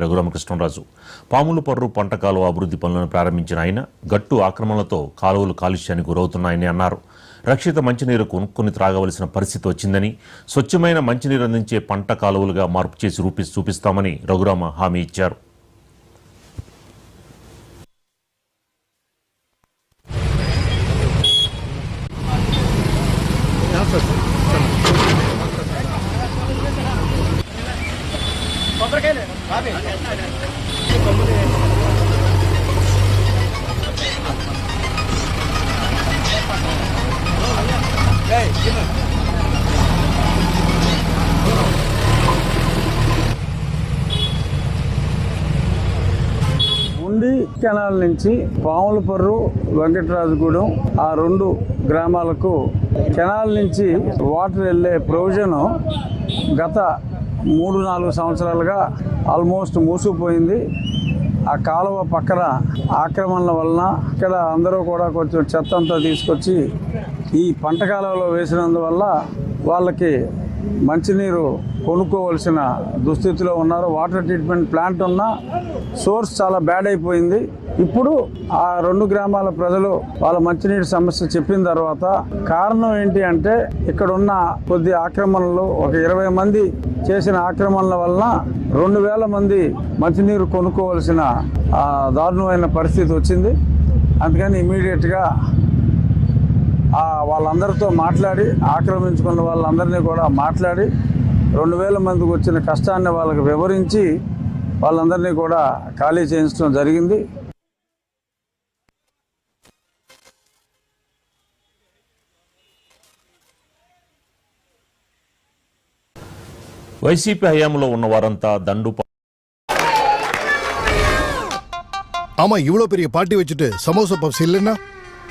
రఘురామకృష్ణరాజు పాములపర్రు పంట కాలువ అభివృద్ధి పనులను ప్రారంభించిన ఆయన గట్టు ఆక్రమణలతో కాలువలు కాలుష్యానికి గురవుతున్నాయని అన్నారు. రక్షిత మంచినీరు కొనుక్కొని త్రాగవలసిన పరిస్థితి వచ్చిందని, స్వచ్ఛమైన మంచినీరు అందించే పంట కాలువలుగా మార్పు చేసి చూపిస్తామని రఘురామ హామీ ఇచ్చారు. ఉండి కెనాల్ నుంచి పాములపర్రు వెంకటరాజగూడెం ఆ 2 గ్రామాలకు కెనాల్ నుంచి వాటర్ వెళ్ళే ప్రొవిజన్ గత 3-4 సంవత్సరాలుగా ఆల్మోస్ట్ మూసుకుపోయింది. ఆ కాలువ పక్కన ఆక్రమణల వలన ఇక్కడ అందరూ కూడా కొంచెం చెత్త అంతా తీసుకొచ్చి ఈ పంట కాలువలో వేసినందువల్ల వాళ్ళకి మంచినీరు కొనుక్కోవలసిన దుస్థితిలో ఉన్నారు. వాటర్ ట్రీట్మెంట్ ప్లాంట్ ఉన్న సోర్స్ చాలా బ్యాడ్ అయిపోయింది. ఇప్పుడు ఆ 2 గ్రామాల ప్రజలు వాళ్ళ మంచినీటి సమస్య చెప్పిన తర్వాత కారణం ఏంటి అంటే ఇక్కడ ఉన్న కొద్ది ఆక్రమణలు, ఒక 20 మంది చేసిన ఆక్రమణల వలన 2000 మంది మంచినీరు కొనుక్కోవలసిన దారుణమైన పరిస్థితి వచ్చింది. అందుకని ఇమీడియట్గా వాళ్ళందరితో మాట్లాడి, ఆక్రమించుకున్న వాళ్ళందరినీ కూడా మాట్లాడి 2000 మందికి వచ్చిన కష్టాన్ని వాళ్ళకి వివరించి వాళ్ళందరినీ కూడా ఖాళీ చేయించడం జరిగింది. వైసీపీ హయాంలో ఉన్న వారంతా ஆமா, இவ்வளவு பெரிய பார்ட்டி வச்சுட்டு சமோசா பப்ஸ் இல்லைன்னா